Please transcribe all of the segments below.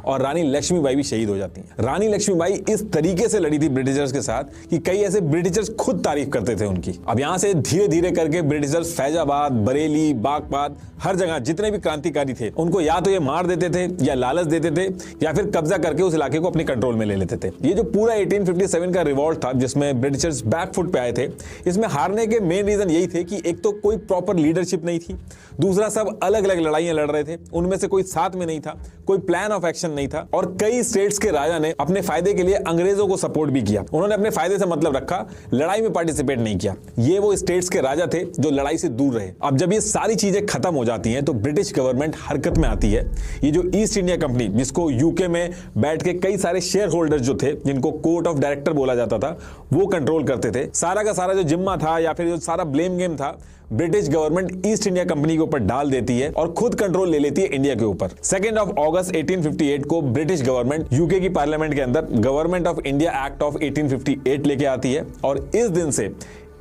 और रानी लक्ष्मीबाई भी शहीद हो जाती हैं। रानी लक्ष्मीबाई इस तरीके से लड़ी थी ब्रिटिशर्स के साथ कि कई ऐसे ब्रिटिशर्स खुद तारीफ करते थे उनकी। अब यहां से धीरे धीरे करके ब्रिटिशर्स फैजाबाद, बरेली, बागपत, हर जगह जितने भी क्रांतिकारी थे उनको या तो ये मार देते थे या लालच देते थे या फिर कब्जा करके उस इलाके को अपने कंट्रोल में ले लेते थे। ये जो पूरा 1857 का रिवॉल्ट था जिसमें ब्रिटिशर्स बैकफुट पे आए थे, इसमें हारने के मेन रीजन यही थे कि एक तो कोई प्रॉपर लीडरशिप नहीं थी, दूसरा सब अलग अलग लड़ाइयां लड़ रहे थे, उनमें से कोई साथ में नहीं था, कोई प्लान ऑफ एक्शन नहीं था और कई स्टेट्स के राजा ने अपने फायदे के लिए अंग्रेजों को सपोर्ट भी किया। उन्होंने अपने फायदे से मतलब रखा, लड़ाई में पार्टिसिपेट नहीं किया। ये वो स्टेट्स के राजा थे जो लड़ाई से दूर रहे। अब जब ये सारी चीजें खत्म हो जाती हैं तो ब्रिटिश गवर्नमेंट हरकत में आती है। ये जो ईस्ट इंडिया कंपनी, जिसको यूके में बैठ के कई सारे शेयर होल्डर्स जो थे, जिनको कोर्ट ऑफ डायरेक्टर बोला जाता था, वो कंट्रोल करते थे। सारा का सारा जो जिम्मा था या फिर जो सारा ब्लेम गेम था, British government east India company के ऊपर डाल देती है और खुद कंट्रोल ले लेती है इंडिया के ऊपर। 2 अगस्त 1858 को ब्रिटिश गवर्नमेंट यूके की पार्लियामेंट के अंदर government of India act of 1858 लेके आती है और इस दिन से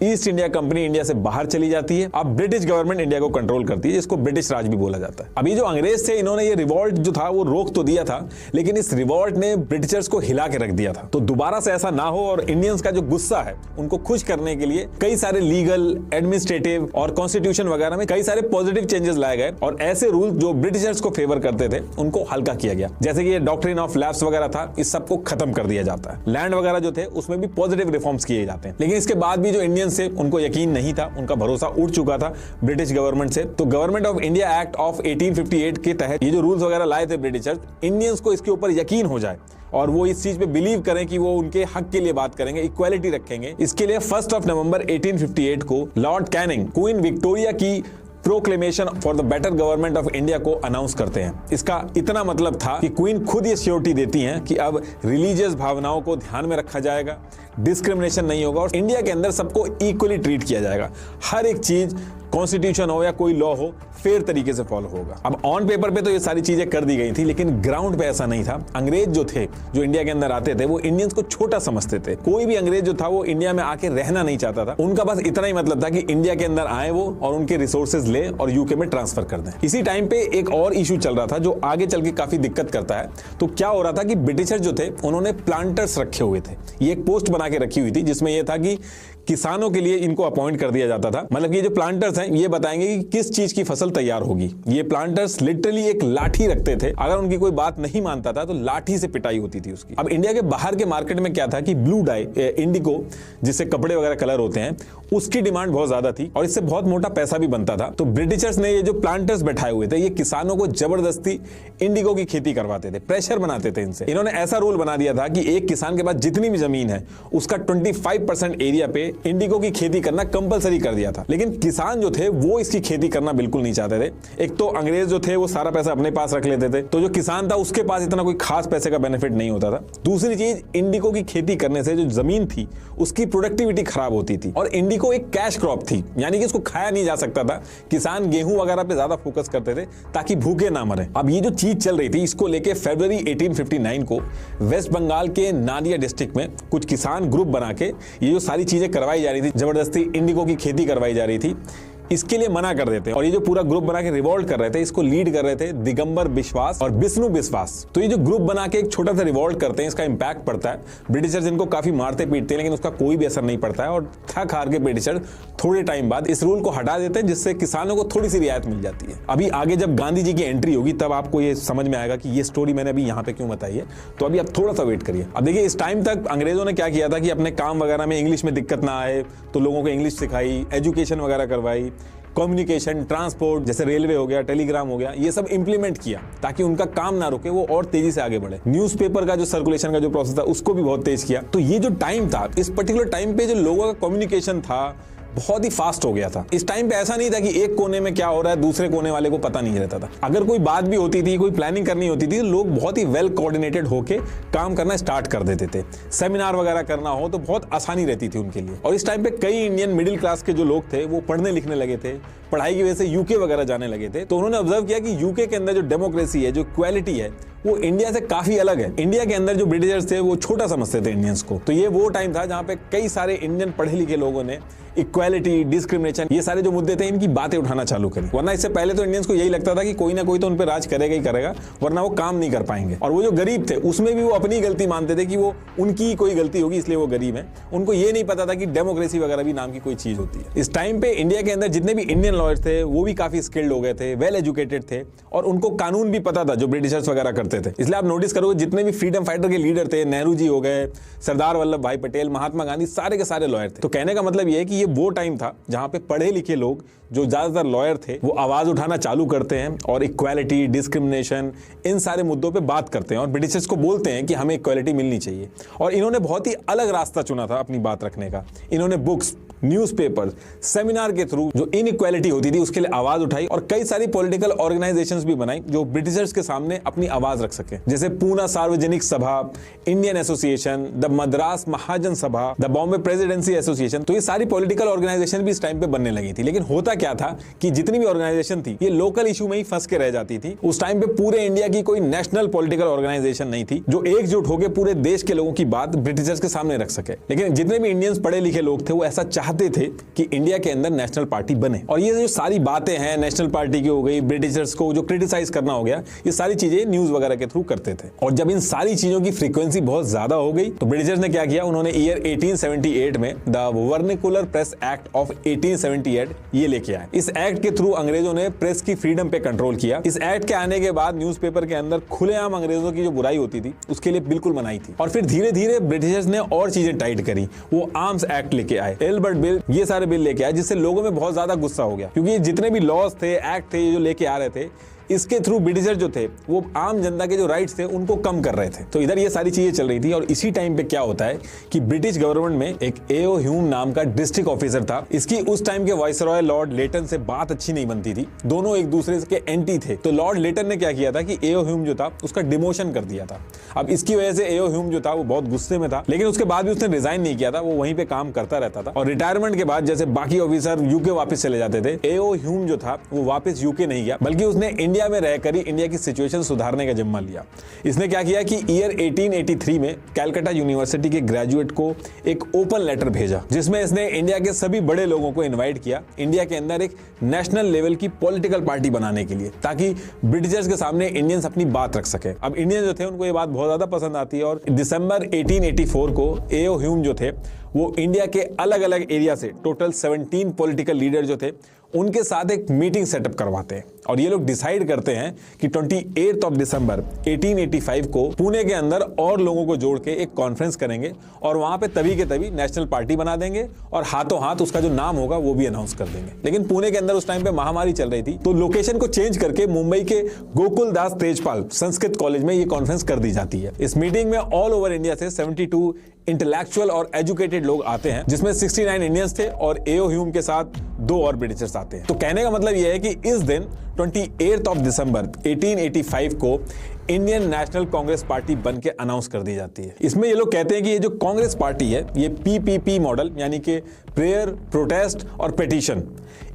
ईस्ट इंडिया कंपनी इंडिया से बाहर चली जाती है। अब ब्रिटिश गवर्नमेंट इंडिया को कंट्रोल करती है, जिसको ब्रिटिश राज भी बोला जाता है। अभी जो अंग्रेज थे, इन्होंने ये रिवॉल्ट जो था वो रोक तो दिया था, लेकिन इस रिवॉल्ट ने ब्रिटिशर्स को हिला के रख दिया था। तो दोबारा से ऐसा ना हो और इंडियंस का जो गुस्सा है उनको खुश करने के लिए कई सारे लीगल, एडमिनिस्ट्रेटिव और कॉन्स्टिट्यूशन वगैरह में कई सारे पॉजिटिव चेंजेस लाए गए और ऐसे रूल जो ब्रिटिशर्स को फेवर करते थे उनको हल्का किया गया। जैसे कि ये डॉक्ट्रिन ऑफ लैप्स वगैरह था, इस सबको खत्म कर दिया जाता है। लैंड वगैरह जो थे उसमें भी पॉजिटिव रिफॉर्म्स किए जाते हैं। लेकिन इसके बाद भी जो इंडियंस थे उनको यकीन नहीं था, उनका भरोसा उठ चुका था ब्रिटिश गवर्नमेंट से। तो government of India act of 1858 के तहत ये जो रूल्स वगैरह लाए थे ब्रिटिशर्स, इंडियंस को इसके ऊपर यकीन हो जाए और वो इस चीज पे बिलीव करें कि वो उनके हक के लिए बात करेंगे, इक्वालिटी रखेंगे। इसके लिए 1 नवंबर 1858 को लॉर्ड कैनिंग क्वीन विक्टोरिया की proclamation for the better government of India को अनाउंस करते हैं। इसका इतना मतलब था कि क्वीन खुद ये श्योरिटी देती हैं कि अब रिलीजियस भावनाओं को ध्यान में रखा जाएगा, डिस्क्रिमिनेशन नहीं होगा और इंडिया के अंदर सबको इक्वली ट्रीट किया जाएगा। हर एक चीज, कॉन्स्टिट्यूशन हो या कोई लॉ हो, फेयर तरीके से फॉलो होगा। अब ऑन पेपर पे तो ये सारी चीजें कर दी गई थी, लेकिन ग्राउंड पे ऐसा नहीं था। अंग्रेज जो थे, जो इंडिया के अंदर आते थे, वो इंडियंस को छोटा समझते थे। कोई भी अंग्रेज जो था वो इंडिया में आके रहना नहीं चाहता था। उनका बस इतना ही मतलब था कि इंडिया के अंदर आए वो और उनके रिसोर्सेज ले और यूके में ट्रांसफर कर दें। इसी टाइम पे एक और इशू चल रहा था जो आगे चल के काफी दिक्कत करता है। तो क्या हो रहा था कि ब्रिटिशर जो थे उन्होंने प्लांटर्स रखे हुए थे। ये एक पोस्ट बना के रखी हुई थी जिसमें यह था कि किसानों के लिए इनको अपॉइंट कर दिया जाता था। मतलब ये जो प्लांटर्स हैं ये बताएंगे कि किस चीज की फसल तैयार होगी। ये प्लांटर्स लिटरली एक लाठी रखते थे, अगर उनकी कोई बात नहीं मानता था तो लाठी से पिटाई होती थी उसकी। अब इंडिया के बाहर के मार्केट में क्या था कि ब्लू डाई, इंडिगो, जिससे कपड़े वगैरह कलर होते हैं, उसकी डिमांड बहुत ज्यादा थी और इससे बहुत मोटा पैसा भी बनता था। तो ब्रिटिशर्स ने ये जो प्लांटर्स बैठाए हुए थे, ये किसानों को जबरदस्ती इंडिगो की खेती करवाते थे, प्रेशर बनाते थे इनसे। इन्होंने ऐसा रूल बना दिया था कि एक किसान के पास जितनी भी जमीन है उसका 25% एरिया पे इंडिगो की खेती करना कंपलसरी कर दिया था। लेकिन किसान जो थे वो इसकी खेती करना बिल्कुल नहीं चाहते थे। एक तो अंग्रेज जो थे वो सारा पैसा अपने पास रख लेते थे, तो जो किसान था उसके पास इतना कोई खास पैसे का बेनिफिट नहीं होता था। दूसरी चीज, इंडिगो की खेती करने से जो जमीन थी उसकी प्रोडक्टिविटी खराब होती थी और इंडिगो एक कैश क्रॉप थी, यानी कि इसको खाया नहीं जा सकता था। किसान गेहूं वगैरह पे ज्यादा फोकस करते थे ताकि भूखे ना मरे। अब ये जो चीज चल रही थी, इसको लेके फरवरी 1859 को वेस्ट बंगाल के नादिया डिस्ट्रिक्ट में कुछ किसान ग्रुप बना के ये जो सारी चीजें करवाई जा रही थी, जबरदस्ती इंडिगो की खेती करवाई जा रही थी, इसके लिए मना कर देते हैं। और ये जो पूरा ग्रुप बना के रिवॉल्ट कर रहे थे, इसको लीड कर रहे थे दिगंबर बिश्वास और विष्णु बिश्वास। तो ये जो ग्रुप बना के एक छोटा सा रिवॉल्ट करते हैं, इसका इंपैक्ट पड़ता है। ब्रिटिशर्स इनको काफी मारते पीटते हैं, लेकिन उसका कोई भी असर नहीं पड़ता है और थक हार के ब्रिटिशर थोड़े टाइम बाद इस रूल को हटा देते हैं, जिससे किसानों को थोड़ी सी रियायत मिल जाती है। अभी आगे जब गांधी जी की एंट्री होगी तब आपको ये समझ में आएगा कि ये स्टोरी मैंने अभी यहाँ पे क्यों बताई है। तो अभी आप थोड़ा सा वेट करिए। अब देखिए, इस टाइम तक अंग्रेजों ने क्या किया था कि अपने काम वगैरह में इंग्लिश में दिक्कत ना आए तो लोगों को इंग्लिश सिखाई, एजुकेशन वगैरह करवाई, कम्युनिकेशन, ट्रांसपोर्ट जैसे रेलवे हो गया, टेलीग्राम हो गया, ये सब इंप्लीमेंट किया ताकि उनका काम ना रुके, वो और तेजी से आगे बढ़े। न्यूज़पेपर का जो सर्कुलेशन का जो प्रोसेस था उसको भी बहुत तेज किया। तो ये जो टाइम था, इस पर्टिकुलर टाइम पे जो लोगों का कम्युनिकेशन था बहुत ही फास्ट हो गया था। इस टाइम पे ऐसा नहीं था कि एक कोने में क्या हो रहा है दूसरे कोने वाले को पता नहीं रहता था। अगर कोई बात भी होती थी, कोई प्लानिंग करनी होती थी, लोग बहुत ही वेल कोऑर्डिनेटेड होके काम करना स्टार्ट कर देते थे। सेमिनार वगैरह करना हो तो बहुत आसानी रहती थी उनके लिए। और इस टाइम पे कई इंडियन मिडिल क्लास के जो लोग थे वो पढ़ने लिखने लगे थे, पढ़ाई की वजह से यूके वगैरह जाने लगे थे, तो उन्होंने ऑब्जर्व किया कि यूके के अंदर जो डेमोक्रेसी है, जो इक्वालिटी है, वो इंडिया से काफी अलग है। इंडिया के अंदर जो ब्रिटिशर्स थे वो छोटा समझते थे इंडियंस को। तो ये वो टाइम था जहां पे कई सारे इंडियन पढ़े लिखे लोगों ने इक्वालिटी, डिस्क्रिमिनेशन, ये सारे जो मुद्दे थे इनकी बातें उठाना चालू करी। वरना इससे पहले तो इंडियंस को यही लगता था कि कोई ना कोई तो उन पर राज करेगा ही करेगा, वरना वो काम नहीं कर पाएंगे। और वो जो गरीब थे उसमें भी वो अपनी गलती मानते थे कि वो उनकी कोई गलती होगी इसलिए वो गरीब है। उनको ये नहीं पता था कि डेमोक्रेसी वगैरह भी नाम की कोई चीज होती है। इस टाइम पे इंडिया के अंदर जितने भी इंडियन लॉयर्स थे वो भी काफी स्किल्ड हो गए थे, वेल एजुकेटेड थे, और उनको कानून भी पता था जो ब्रिटिशर्स वगैरह करते थे। इसलिए आप नोटिस करोगे जितने भी फ्रीडम फाइटर के लीडर थे, नेहरू जी हो गए, सरदार वल्लभ भाई पटेल, महात्मा गांधी, सारे के सारे लॉयर थे। तो कहने का मतलब ये है कि ये वो टाइम था जहां पे पढ़े लिखे लोग जो ज्यादातर लॉयर थे वो आवाज उठाना चालू करते हैं और इक्वालिटी, डिस्क्रिमिनेशन, इन सारे मुद्दों पे बात करते हैं और ब्रिटिशर्स को बोलते हैं कि हमें इक्वालिटी मिलनी चाहिए। और इन्होंने बहुत ही अलग रास्ता चुना था अपनी बात रखने का। इन्होंने बुक्स, न्यूज़पेपर, सेमिनार के थ्रू जो इनइक्वालिटी होती थी उसके लिए आवाज उठाई और कई सारी पॉलिटिकल ऑर्गेनाइजेशंस भी बनाई जो ब्रिटिशर्स के सामने अपनी आवाज रख सके, जैसे पूना सार्वजनिक सभा, इंडियन एसोसिएशन, द मद्रास महाजन सभा, द बॉम्बे प्रेसिडेंसी एसोसिएशन। तो ये सारी पॉलिटिकल ऑर्गेनाइजेशन भी इस टाइम पे बनने लगी थी। लेकिन होता क्या था कि जितनी भी ऑर्गेनाइजेशन थी ये लोकल इशू में ही फंस के रह जाती थी। उस टाइम पे पूरे इंडिया की कोई नेशनल पॉलिटिकल ऑर्गेनाइजेशन नहीं थी जो एकजुट होकर पूरे देश के लोगों की बात ब्रिटिशर्स के सामने रख सके। लेकिन जितने भी इंडियंस पढ़े लिखे लोग थे वो ऐसा चाहते थे कि इंडिया के अंदर नेशनल पार्टी बने। और ये जो सारी बातें हैं नेशनल पार्टी की हो गई, ब्रिटिशर्स को जो क्रिटिसाइज करना हो गया, ये सारी चीजें न्यूज वगैरह के थ्रू करते थे। और जब इन सारी चीजों की फ्रीक्वेंसी बहुत ज्यादा हो गई तो ब्रिटिशर्स ने क्या किया, उन्होंने ईयर 1878 में the vernacular press act of 1878 ये लेके आए। इस एक्ट के थ्रू अंग्रेजों ने प्रेस की फ्रीडम पे कंट्रोल किया। इस एक्ट के आने के बाद न्यूज़पेपर के अंदर खुलेआम अंग्रेजों की जो बुराई होती थी उसके लिए बिल्कुल मनाही थी। और फिर धीरे धीरे ब्रिटिशर्स ने और चीजें टाइट करी। वो आर्म्स एक्ट लेके आए, एल्बर्ट बिल, ये सारे बिल लेके आए, जिससे लोगों में बहुत ज्यादा गुस्सा हो गया, क्योंकि जितने भी लॉज थे, एक्ट थे, जो लेके आ रहे थे, इसके थ्रू ब्रिटिशर जो थे वो आम जनता के जो राइट्स थे उनको कम कर रहे थे। तो इधर ये सारी चीजें चल रही थी। और इसी टाइम पे क्या होता है कि ब्रिटिश गवर्नमेंट में एक एओ ह्यूम नाम का डिस्ट्रिक्ट ऑफिसर था। इसकी उस टाइम के वाइसरॉय लॉर्ड लेटन से बात अच्छी नहीं बनती थी, दोनों एक दूसरे के एंटी थे। तो लॉर्ड लेटन ने क्या किया था कि एओ ह्यूम जो था उसका डिमोशन कर दिया था। अब इसकी वजह से एओ ह्यूम जो था वो बहुत गुस्से में था, लेकिन उसके बाद भी उसने रिजाइन नहीं किया था, वो वहीं पे काम करता रहता था। और रिटायरमेंट के बाद जैसे बाकी ऑफिसर यूके वापस चले जाते थे, एओ ह्यूम जो था वो वापस यूके नहीं गया, बल्कि उसने इंडिया में रहकर ही इंडिया की सिचुएशन सुधारने का जिम्मा लिया। इसने क्या किया कि ईयर 1883 में कैलकाटा यूनिवर्सिटी के ग्रेजुएट को एक ओपन लेटर भेजा, जिसमें इसने इंडिया के सभी बड़े लोगों को इनवाइट किया इंडिया के अंदर एक नेशनल लेवल की पॉलिटिकल पार्टी बनाने के लिए, ताकि ब्रिटिशर्स के सामने इंडियंस अपनी बात रख सके। अब इंडियंस जो थे उनको ये बात बहुत ज्यादा पसंद आती है और दिसंबर 1884 को एओ ह्यूम जो थे वो इंडिया के अलग अलग एरिया से टोटल 17 पॉलिटिकल लीडर जो थे उनके साथ एक मीटिंग सेटअप करवाते हैं। और ये लोग डिसाइड करते हैं कि 28 ऑफ दिसंबर 1885 को पुणे के अंदर और लोगों को जोड़ के एक कॉन्फ्रेंस करेंगे और वहां पे तभी के तभी नेशनल पार्टी बना देंगे और हाथों हाथ उसका जो नाम होगा वो भी अनाउंस कर देंगे। लेकिन पुणे के अंदर उस टाइम पे महामारी चल रही थी, तो लोकेशन को चेंज करके मुंबई के गोकुल दास तेजपाल संस्कृत कॉलेज में ये कॉन्फ्रेंस कर दी जाती है। इस मीटिंग में ऑल ओवर इंडिया से 72 इंटेलेक्चुअल और एजुकेटेड लोग आते हैं, जिसमें 69 इंडियंस थे और एओ ह्यूम के साथ 2 और ब्रिटिशर्स आते हैं। तो कहने का मतलब यह है कि इस दिन 28 ऑफ दिसंबर 1885 को इंडियन नेशनल कांग्रेस पार्टी बन के अनाउंस कर दी जाती है। इसमें ये लोग कहते हैं कि ये जो कांग्रेस पार्टी है ये पीपीपी मॉडल यानी कि प्रेयर, प्रोटेस्ट और पिटीशन,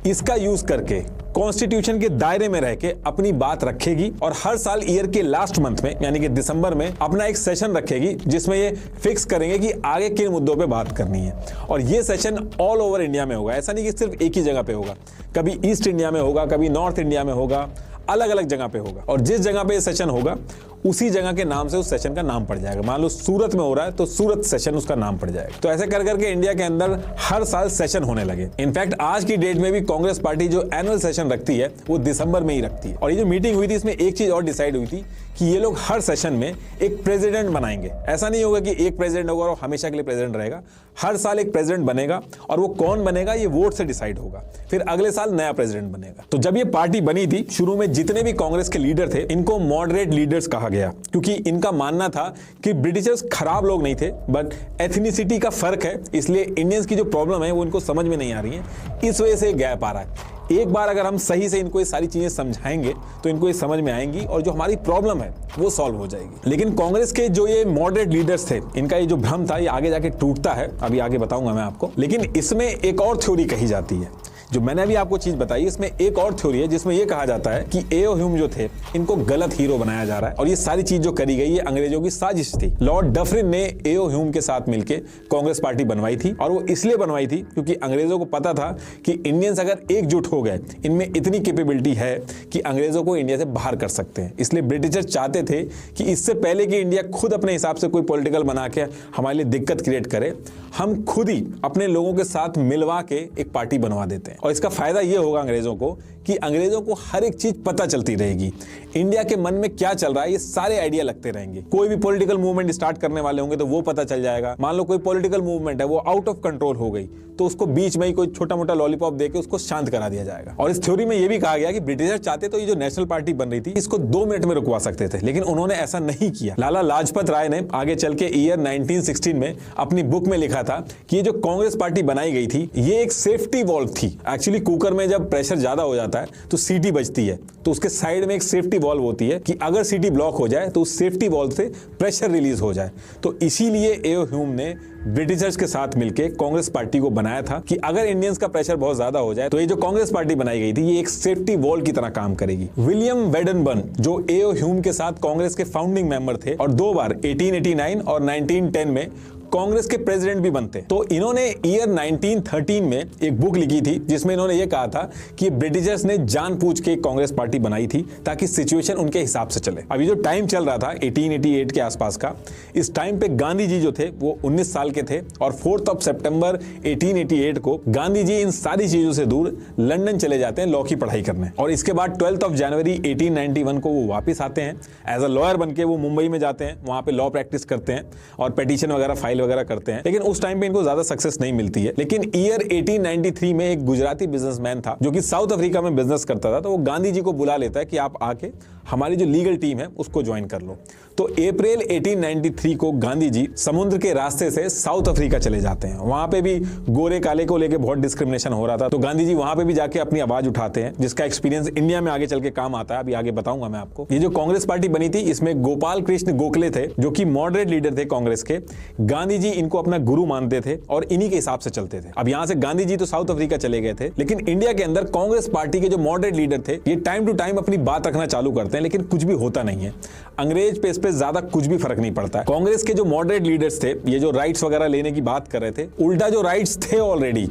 इसका यूज करके कॉन्स्टिट्यूशन के दायरे में रह के अपनी बात रखेगी और हर साल ईयर के लास्ट मंथ में यानी कि दिसंबर में अपना एक सेशन रखेगी जिसमें ये फिक्स करेंगे कि आगे किन मुद्दों पे बात करनी है। और ये सेशन ऑल ओवर इंडिया में होगा, ऐसा नहीं कि सिर्फ एक ही जगह पे होगा, कभी ईस्ट इंडिया में होगा, कभी नॉर्थ इंडिया में होगा, अलग अलग जगह पे होगा। और जिस जगह पे ये सेशन होगा उसी जगह के नाम से उस सेशन का नाम पड़ जाएगा। मान लो सूरत में हो रहा है तो सूरत सेशन उसका नाम पड़ जाएगा। तो ऐसे कर करके इंडिया के अंदर हर साल सेशन होने लगे। इनफैक्ट आज की डेट में भी कांग्रेस पार्टी जो एनुअल सेशन रखती है वो दिसंबर में ही रखती है। और ये जो मीटिंग हुई थी इसमें एक चीज और डिसाइड हुई थी कि ये लोग हर सेशन में एक प्रेसिडेंट बनाएंगे। ऐसा नहीं होगा कि एक प्रेसिडेंट होगा और हमेशा के लिए प्रेसिडेंट रहेगा, हर साल एक प्रेसिडेंट बनेगा और वो कौन बनेगा ये वोट से डिसाइड होगा, फिर अगले साल नया प्रेसिडेंट बनेगा। तो जब ये पार्टी बनी थी शुरू में जितने भी कांग्रेस के लीडर थे इनको मॉडरेट लीडर्स कहा गया, क्योंकि इनका मानना था कि ब्रिटिशर्स खराब लोग नहीं थे, बट एथनिसिटी का फर्क है, इसलिए इंडियंस की जो प्रॉब्लम है वो इनको समझ में नहीं आ रही है, इस वजह से गैप आ रहा है। एक बार अगर हम सही से इनको ये सारी चीजें समझाएंगे तो इनको ये समझ में आएंगी और जो हमारी प्रॉब्लम है वो सॉल्व हो जाएगी। लेकिन कांग्रेस के जो ये मॉडरेट लीडर्स थे इनका ये जो भ्रम था ये आगे जाके टूटता है, अभी आगे बताऊंगा मैं आपको। लेकिन इसमें एक और थ्योरी कही जाती है जो मैंने अभी आपको चीज बताई, इसमें एक और थ्योरी है जिसमें यह कहा जाता है कि एओ ह्यूम जो थे इनको गलत हीरो बनाया जा रहा है और ये सारी चीज जो करी गई ये अंग्रेजों की साजिश थी। लॉर्ड डफरिन ने एओ ह्यूम के साथ मिलकर कांग्रेस पार्टी बनवाई थी और वो इसलिए बनवाई थी क्योंकि अंग्रेजों को पता था कि इंडियंस अगर एकजुट हो गए, इनमें इतनी कैपेबिलिटी है कि अंग्रेजों को इंडिया से बाहर कर सकते हैं। इसलिए ब्रिटिशर्स चाहते थे कि इससे पहले कि इंडिया खुद अपने हिसाब से कोई पॉलिटिकल बना के हमारे लिए दिक्कत क्रिएट करे, हम खुद ही अपने लोगों के साथ मिलवा के एक पार्टी बनवा देते हैं। और इसका फायदा यह होगा अंग्रेजों को कि अंग्रेजों को हर एक चीज पता चलती रहेगी, इंडिया के मन में क्या चल रहा है ये सारे आइडिया लगते रहेंगे। कोई भी पॉलिटिकल मूवमेंट स्टार्ट करने वाले होंगे तो वो पता चल जाएगा। मान लो कोई पॉलिटिकल मूवमेंट है वो आउट ऑफ कंट्रोल हो गई तो उसको बीच में ही कोई छोटा मोटा लॉलीपॉप देके उसको शांत करा दिया जाएगा। और इस थ्योरी में ये भी कहा गया कि ब्रिटिशर्स चाहते तो ये जो नेशनल पार्टी बन रही थी इसको 2 मिनट में रुकवा सकते थे, लेकिन उन्होंने ऐसा नहीं किया। लाला लाजपत राय ने आगे चल के ईयर 1916 में अपनी बुक में लिखा था कि ये जो कांग्रेस पार्टी बनाई गई थी ये एक सेफ्टी वॉल्व थी। एक्चुअली कुकर में जब प्रेशर ज्यादा हो जाता है तो सीटी बजती है, तो उसके साइड में एक सेफ्टी वॉल्व होती है कि अगर सीटी ब्लॉक हो जाए तो उस सेफ्टी वॉल्व से प्रेशर रिलीज हो जाए। तो इसीलिए एओ ह्यूम ने ब्रिटिशर्स के साथ मिलकर कांग्रेस पार्टी को बनाया था कि अगर इंडियंस का प्रेशर बहुत ज्यादा हो जाए तो ये जो कांग्रेस पार्टी बनाई गई थी ये एक सेफ्टी वॉल की तरह काम करेगी। विलियम वेडनबर्न जो एओ ह्यूम के साथ कांग्रेस के फाउंडिंग मेंबर थे और 2 बार 1889 और 1910 में कांग्रेस के प्रेसिडेंट भी बनते, तो इन्होंने ईयर 1913 में एक बुक लिखी थी जिसमें इन्होंने ये कहा था कि ब्रिटिशर्स ने जानबूझ के कांग्रेस पार्टी बनाई थी ताकि सिचुएशन उनके हिसाब से चले। अभी जो टाइम चल रहा था 1888 के आसपास का, इस टाइम पे गांधी जी जो थे वो 19 साल के थे और 4 सितंबर 1888 को गांधी जी इन सारी चीजों से दूर लंदन चले जाते हैं लॉ की पढ़ाई करने और इसके बाद 12 जनवरी 1891 को वो वापस आते हैं एज अ लॉयर बनके। वो मुंबई में जाते हैं, वहां पे लॉ प्रैक्टिस करते हैं और पिटीशन वगैरह फाइल वगैरह करते हैं, लेकिन उस टाइम पे इनको ज्यादा सक्सेस नहीं मिलती है। लेकिन ईयर 1893 में एक गुजराती बिजनेसमैन था जो कि साउथ अफ्रीका में बिजनेस करता था, तो वो गांधी जी को बुला लेता है कि आप आके हमारी जो लीगल टीम है उसको ज्वाइन कर लो। तो अप्रैल 1893 को गांधी जी समुद्र के रास्ते से साउथ अफ्रीका चले जाते हैं। वहां पे भी गोरे काले को लेके बहुत डिस्क्रिमिनेशन हो रहा था, तो गांधी जी वहां पे भी जाके अपनी आवाज उठाते हैं जिसका एक्सपीरियंस इंडिया में आगे चल के काम आता है। अभी आगे बताऊंगा मैं आपको। ये जो कांग्रेस पार्टी बनी थी इसमें गोपाल कृष्ण गोखले थे जो कि मॉडरेट लीडर थे कांग्रेस के। गांधी जी इनको अपना गुरु मानते थे और इन्हीं के हिसाब से चलते थे। अब यहां से गांधी जी तो साउथ अफ्रीका चले गए थे, लेकिन इंडिया के अंदर कांग्रेस पार्टी के जो मॉडरेट लीडर थे ये टाइम टू टाइम अपनी बात रखना चालू करते हैं, लेकिन कुछ भी होता नहीं है। अंग्रेज पे इस पे ज्यादा कुछ भी फर्क नहीं पड़ता है। कांग्रेस के जो मॉडरेट लीडर्स थे ये जो राइट्स वगैरह लेने की बात कर रहे थे, उल्टा जो राइट्स थे ऑलरेडी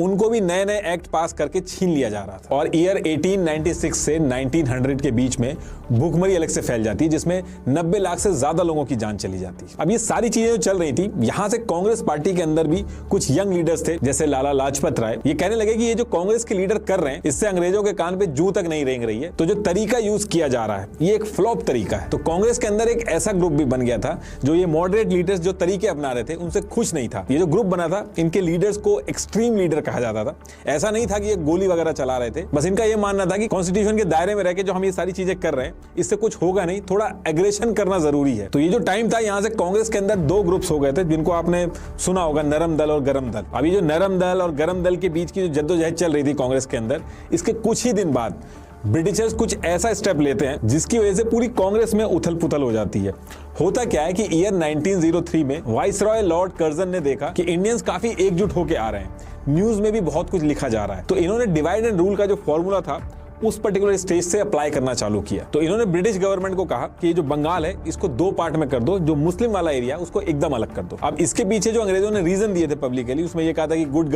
उनको भी नए नए एक्ट पास करके छीन लिया जा रहा था। और ईयर 1896 से 1900 के बीच में भूखमरी अलग से फैल जाती है जिसमें 90 लाख से ज्यादा लोगों की जान चली जाती है। अब ये सारी चीजें जो चल रही थी, यहां से कांग्रेस पार्टी के अंदर भी कुछ यंग लीडर्स थे जैसे लाला लाजपत राय। ये कहने लगे कि ये जो कांग्रेस के लीडर कर रहे हैं इससे अंग्रेजों के कान पे जूं तक नहीं रेंग रही है, तो जो तरीका यूज किया जा रहा है ये एक फ्लॉप तरीका है। तो कांग्रेस के अंदर एक ऐसा ग्रुप भी बन गया था जो ये मॉडरेट लीडर्स जो तरीके अपना रहे थे उनसे खुश नहीं था। ये जो ग्रुप बना था इनके लीडर्स को एक्सट्रीम लीडर कहा जाता था। ऐसा नहीं था कि ये गोली वगैरह चला रहे थे, बस इनका ये मानना था कि कॉन्स्टिट्यूशन के दायरे में रहकर जो हम ये सारी चीजें कर रहे हैं इससे कुछ होगा नहीं, थोड़ा एग्रेशन करना जरूरी है। तो ये जो टाइम था यहाँ से कांग्रेस के अंदर 2 ग्रुप्स हो गए थे जिनको आपने सुना होगा, नरम दल और गरम दल। अभी जो नरम दल और गरम दल के बीच की जो जद्दोजहद चल रही थी कांग्रेस के अंदर, इसके कुछ ही दिन बाद ब्रिटिशर्स कुछ ऐसा स्टेप लेते हैं जिसकी वजह से पूरी कांग्रेस में उथल पुथल हो जाती है। होता क्या है कि ईयर 1903 में वाइसरॉय लॉर्ड कर्जन ने देखा कि इंडियंस काफी एकजुट होकर आ रहे हैं, न्यूज में भी बहुत कुछ लिखा जा रहा है, तो इन्होंने डिवाइड एंड रूल का जो फॉर्मूला था उस पर्टिकुलर स्टेज से अप्लाई करना चालू किया। तो इन्होंने ब्रिटिश गवर्नमेंट को कहा कि ये जो बंगाल है इसको 2 पार्ट में कर दो, जो मुस्लिम वाला एरिया उसको एकदम अलग कर दो। अब इसके पीछे जो अंग्रेजों ने रीजन दिए थे पब्लिकली उसमें ये कहा था कि गुड